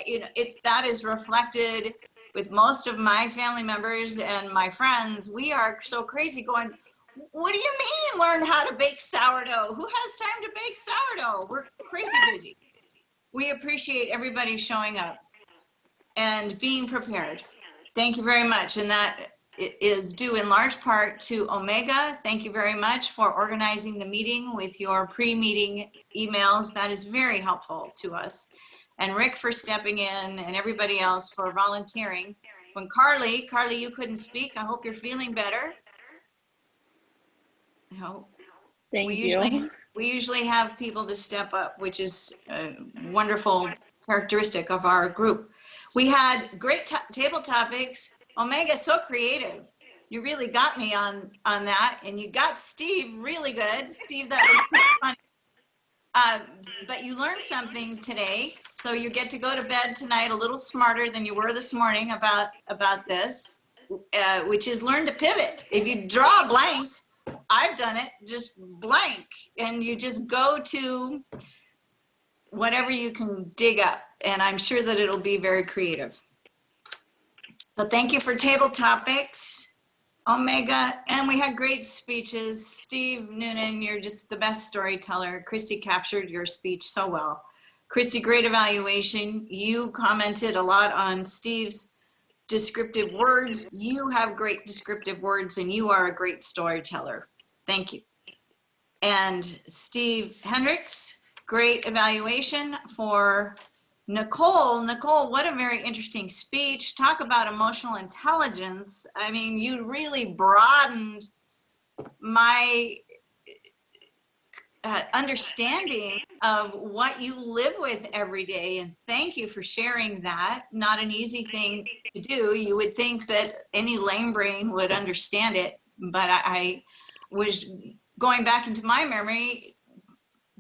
that is reflected with most of my family members and my friends. We are so crazy going, what do you mean learn how to bake sourdough? Who has time to bake sourdough? We're crazy busy. We appreciate everybody showing up and being prepared. Thank you very much. And that is due in large part to Omega. Thank you very much for organizing the meeting with your pre-meeting emails. That is very helpful to us. And Rick for stepping in, and everybody else for volunteering. When Carly, you couldn't speak. I hope you're feeling better. I hope. Thank you. We usually have people to step up, which is a wonderful characteristic of our group. We had great table topics. Omega, so creative. You really got me on that, and you got Steve really good. Steve, that was pretty funny. But you learned something today, so you get to go to bed tonight a little smarter than you were this morning about this, which is learn to pivot. If you draw a blank, I've done it, just blank, and you just go to whatever you can dig up, and I'm sure that it'll be very creative. So thank you for table topics, Omega, and we had great speeches. Steve Noonan, you're just the best storyteller. Christy captured your speech so well. Christy, great evaluation. You commented a lot on Steve's descriptive words. You have great descriptive words, and you are a great storyteller. Thank you. And Steve Hendricks, great evaluation for Nicole. Nicole, what a very interesting speech. Talk about emotional intelligence. I mean, you really broadened my understanding of what you live with every day. And thank you for sharing that. Not an easy thing to do. You would think that any lame brain would understand it, but I was going back into my memory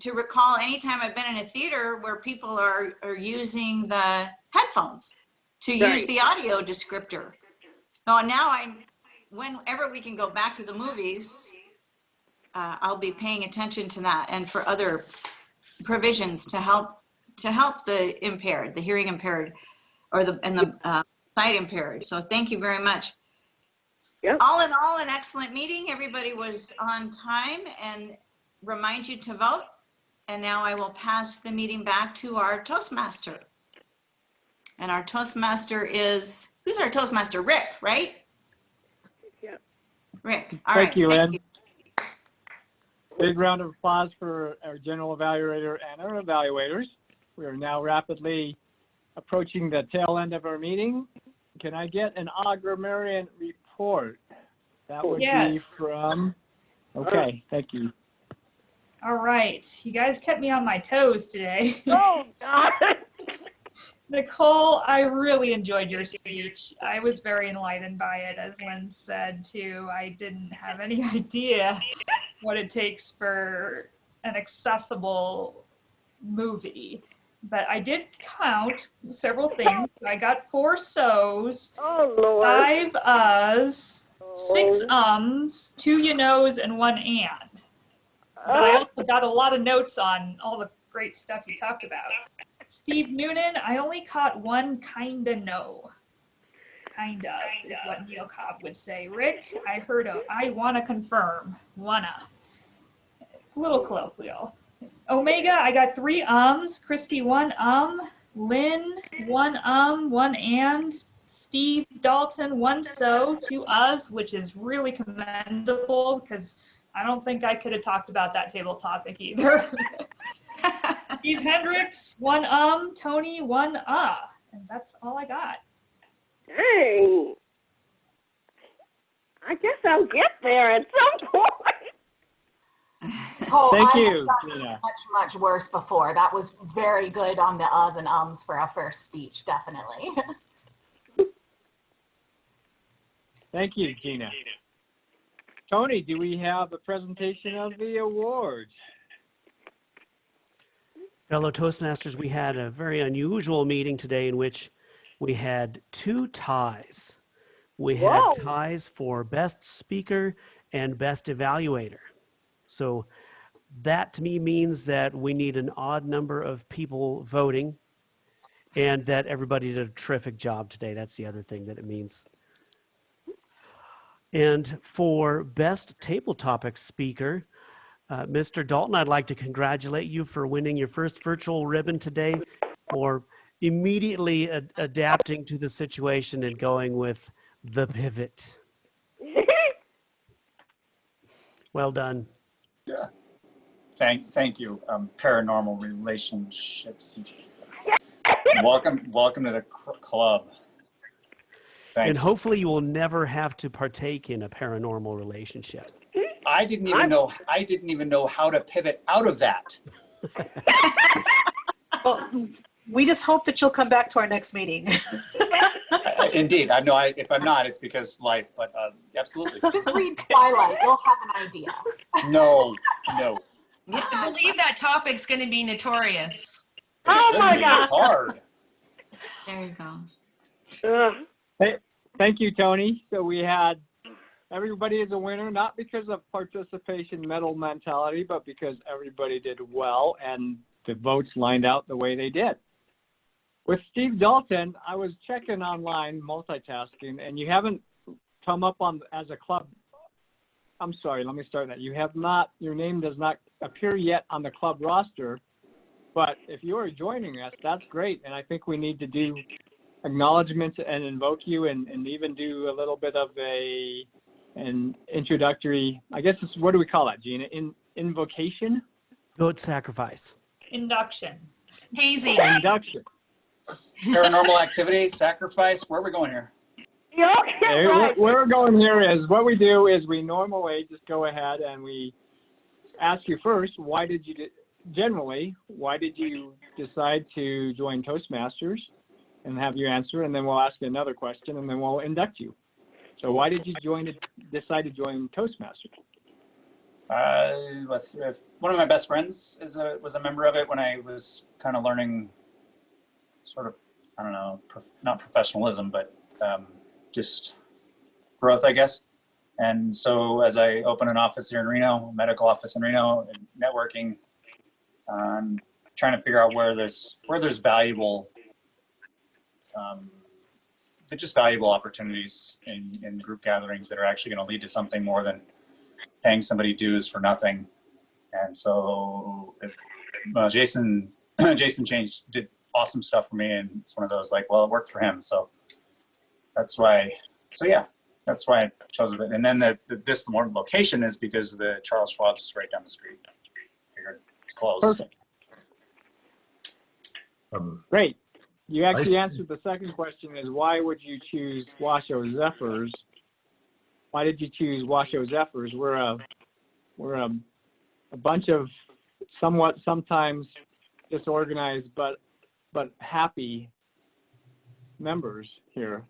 to recall any time I've been in a theater where people are using the headphones to use the audio descriptor. So now whenever we can go back to the movies, I'll be paying attention to that, and for other provisions to help the impaired, the hearing impaired, or the sight impaired. So thank you very much. Yep. All in all, an excellent meeting. Everybody was on time, and remind you to vote. And now I will pass the meeting back to our Toastmaster. And our Toastmaster is, who's our Toastmaster? Rick, right? Yep. Rick. Thank you, Lynn. Big round of applause for our general evaluator and our evaluators. We are now rapidly approaching the tail end of our meeting. Can I get an agrarian report? That would be from, okay, thank you. All right. You guys kept me on my toes today. Oh, God. Nicole, I really enjoyed your speech. I was very enlightened by it, as Lynn said, too. I didn't have any idea what it takes for an accessible movie. But I did count several things. I got 4 so's, Oh, Lord. 5 uhs, 6 ums, 2 you knows, and 1 and. But I also got a lot of notes on all the great stuff you talked about. Steve Noonan, I only caught 1 kinda no. Kind of is what Neil Cobb would say. Rick, I heard a I wanna confirm. Wanna. A little colloquial. Omega, I got 3 ums. Christy, 1 Lynn, 1 1 and. Steve Dalton, 1 so, 2 us, which is really commendable because I don't think I could have talked about that table topic either. Steve Hendricks, 1 Tony, 1 and that's all I got. Dang. I guess I'll get there at some point. Oh, Thank I you, have done Gina. much worse before. That was very good on the uhs and ums for our first speech, definitely. Thank you, Gina. Tony, do we have a presentation of the awards? Fellow Toastmasters, we had a very unusual meeting today in which we had 2 ties. We had ties for Best Speaker and Best Evaluator. So that to me means that we need an odd number of people voting and that everybody did a terrific job today. That's the other thing that it means. And for Best Table Topic Speaker, Mr. Dalton, I'd like to congratulate you for winning your first virtual ribbon today, or immediately adapting to the situation and going with the pivot. Well done. Yeah. Thank you. Paranormal relationships. Welcome to the club. Thanks. And hopefully you will never have to partake in a paranormal relationship. I didn't even know how to pivot out of that. Well, we just hope that you'll come back to our next meeting. Indeed, I know. If I'm not, it's because life. But absolutely. Just read Twilight. You'll have an idea. No. I believe that topic's going to be notorious. Oh my God. It's hard. There you go. Hey, thank you, Tony. So we had everybody is a winner, not because of participation medal mentality, but because everybody did well and the votes lined out the way they did. With Steve Dalton, I was checking online, multitasking, and you haven't come up on as a club. I'm sorry, let me start that. You have not, your name does not appear yet on the club roster, but if you are joining us, that's great. And I think we need to do acknowledgments and invoke you and even do a little bit of an introductory, I guess it's, what do we call that, Gina? Invocation? Goat sacrifice. Induction. Hazy. Induction. Paranormal activity, sacrifice. Where are we going here? Where we're going here is what we do is we normally just go ahead and we ask you first, why did you decide to join Toastmasters, and have you answer, and then we'll ask you another question, and then we'll induct you. So why did you decide to join Toastmasters? One of my best friends was a member of it when I was kind of learning sort of, I don't know, not professionalism, but just growth, I guess. And so as I open an office here in Reno, medical office in Reno, and networking, trying to figure out where there's valuable, just valuable opportunities in group gatherings that are actually going to lead to something more than paying somebody dues for nothing. And so Jason did awesome stuff for me, and it's one of those like, well, it worked for him, so that's why. So yeah, that's why I chose it. And then this more location is because the Charles Schwab's right down the street. Figured it's close. Perfect. Great. You actually answered the second question, is why would you choose Washoe Zephyrs? Why did you choose Washoe Zephyrs? We're a bunch of sometimes disorganized but happy members here.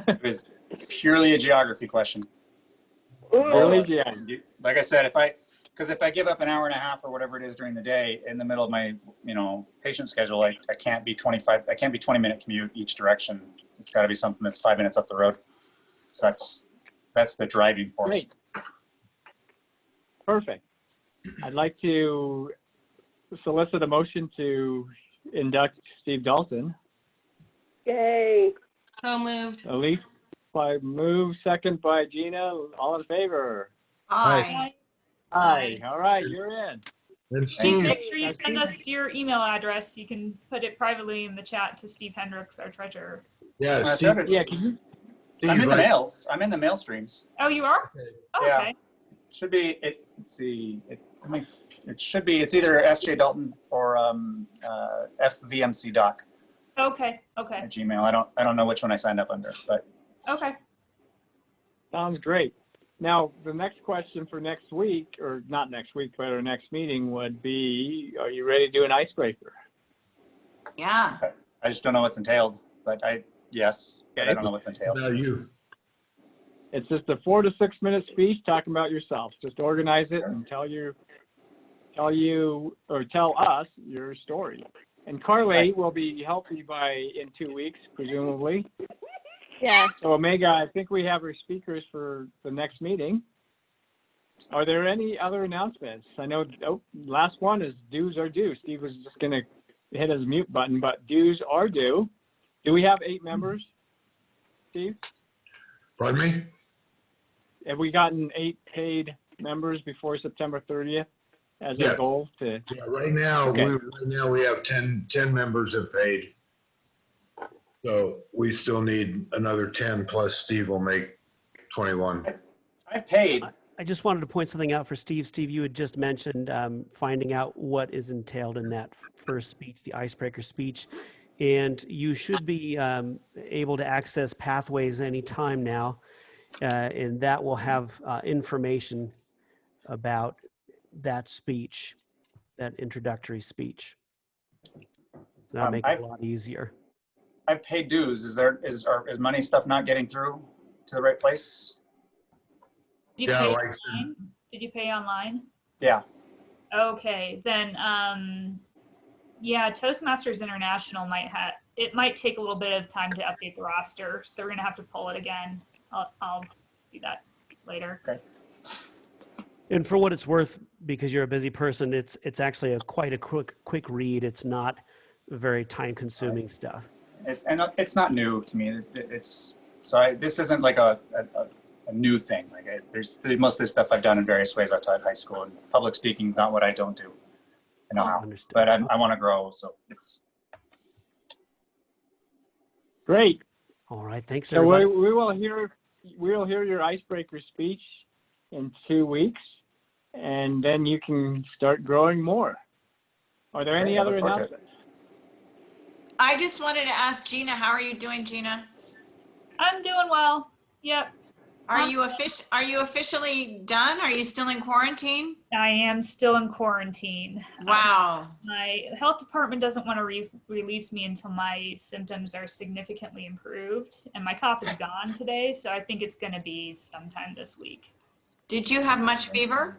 It was purely a geography question. Purely geography. Like I said, if I give up an hour and a half or whatever it is during the day in the middle of my patient schedule, I can't be 20-minute commute each direction. It's got to be something that's 5 minutes up the road. So that's the driving force. Great. Perfect. I'd like to solicit a motion to induct Steve Dalton. Yay. So moved. Elise by move, second by Gina. All in favor? Aye. Aye. All right, you're in. And Steve, Make sure you send us your email address. You can put it privately in the chat to Steve Hendricks, our treasurer. yeah, Steve, Yeah, can you? I'm in the right- mails. I'm in the mail streams. Oh, you are? Oh, Yeah. okay. Should be let's see. It should be. It's either SJ Dalton or FVMC Doc Okay. at Gmail. I don't know which one I signed up under, but Okay. Sounds great. Now, the next question for next week, or not next week, but our next meeting would be, are you ready to do an icebreaker? Yeah. I just don't know what's entailed. But yes, but I don't know what's entailed. About you. It's just a 4 to 6 minute speech talking about yourself. Just organize it and tell us your story. And Carly will be healthy in 2 weeks, presumably. Yes. So Omega, I think we have our speakers for the next meeting. Are there any other announcements? I know, last one is dues are due. Steve was just going to hit his mute button, but dues are due. Do we have 8 members, Steve? Pardon me? Have we gotten 8 paid members before September 30th as Yes. a goal to? Yeah, right now, Okay. we have 10 members have paid. So we still need another 10 plus Steve will make 21. I've paid. I just wanted to point something out for Steve. Steve, you had just mentioned finding out what is entailed in that first speech, the icebreaker speech. And you should be able to access Pathways anytime now. And that will have information about that speech, that introductory speech. That'll make it a lot easier. I've paid dues. Is money stuff not getting through to the right place? Did you Yeah, pay like- online? Did you pay online? Yeah. Okay, then yeah, Toastmasters International might take a little bit of time to update the roster, so we're gonna have to pull it again. I'll do that later. Okay. And for what it's worth, because you're a busy person, it's actually quite a quick read. It's not very time-consuming stuff. It's not new to me. This isn't like a new thing. Like there's most of this stuff I've done in various ways. I've taught high school, and public speaking not what I don't do. I know how, Understood. but I want to grow. So it's Great. All right, thanks So everybody. we will hear your icebreaker speech in 2 weeks, and then you can start growing more. Are there any I other look forward to it. announcements? I just wanted to ask Gina, how are you doing, Gina? I'm doing well. Yep. Are you officially done? Are you still in quarantine? I am still in quarantine. Wow. My health department doesn't want to release me until my symptoms are significantly improved, and my cough is gone today, so I think it's going to be sometime this week. Did you have much fever?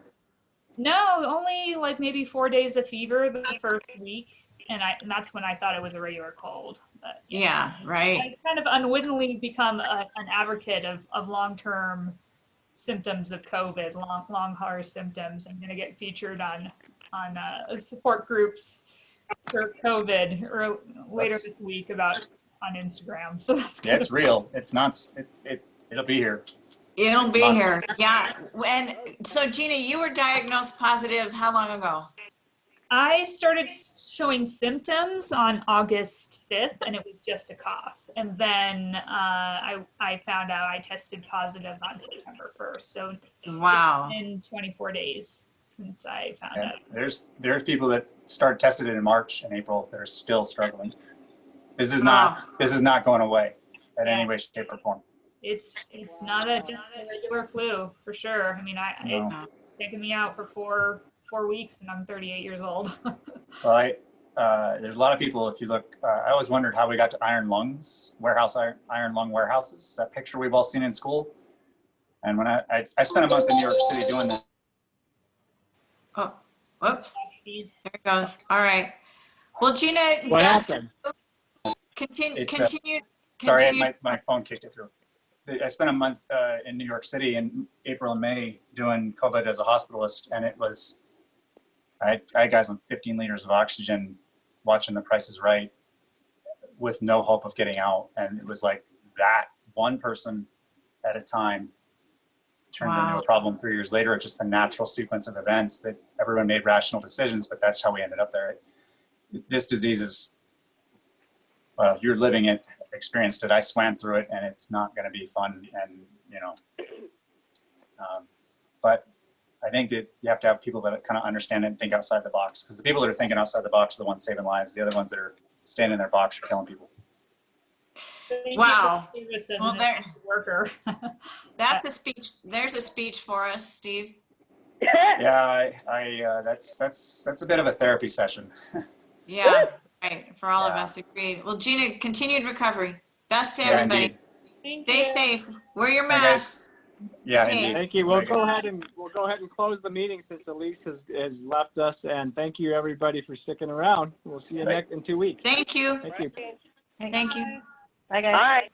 No, only like maybe 4 days of fever the first week, and that's when I thought it was a regular cold. But Yeah, right. I kind of unwittingly become an advocate of long-term symptoms of COVID, long hard symptoms. I'm going to get featured on support groups for COVID or later this week on Instagram. So that's Yeah, it's real. It's not. It'll be here. It'll be Months. here. Yeah. And so Gina, you were diagnosed positive how long ago? I started showing symptoms on August 5th, and it was just a cough. And then I found out I tested positive on September 1st. So wow, it's been 24 days since I found And out. there's people that tested it in March and April that are still struggling. This is not going away in any way, shape, or form. It's not just a regular flu for sure. I mean, it's taken me out for four weeks, and I'm 38 years old. Well, there's a lot of people. If you look, I always wondered how we got to iron lungs, iron lung warehouses. That picture we've all seen in school. And when I spent a month in New York City doing that. Oh, whoops. There it goes. All right. Well, Gina, What happened? Continue. Sorry, my phone kicked it through. I spent a month in New York City in April and May doing COVID as a hospitalist, and it was, I had guys on 15 liters of oxygen watching The Price is Right with no hope of getting out. And it was like that, one person at a time turns into a problem 3 years later. It's just a natural sequence of events that everyone made rational decisions, but that's how we ended up there. This disease is, well, you're living it, experienced it. I swam through it, and it's not going to be fun. And, but I think that you have to have people that kind of understand it and think outside the box, because the people that are thinking outside the box are the ones saving lives. The other ones that are staying in their box are killing people. Wow. Well, worker. That's a speech. There's a speech for us, Steve. Yeah, that's a bit of a therapy session. Yeah, right. For all of us, agreed. Well, Gina, continued recovery. Best to everybody. Stay safe. Wear your masks. Yeah, Okay. indeed. Thank you. We'll go ahead and close the meeting since Elise has left us. And thank you everybody for sticking around. We'll see you in 2 weeks. Thank you. Thank you. Thank you. Bye, guys. All right.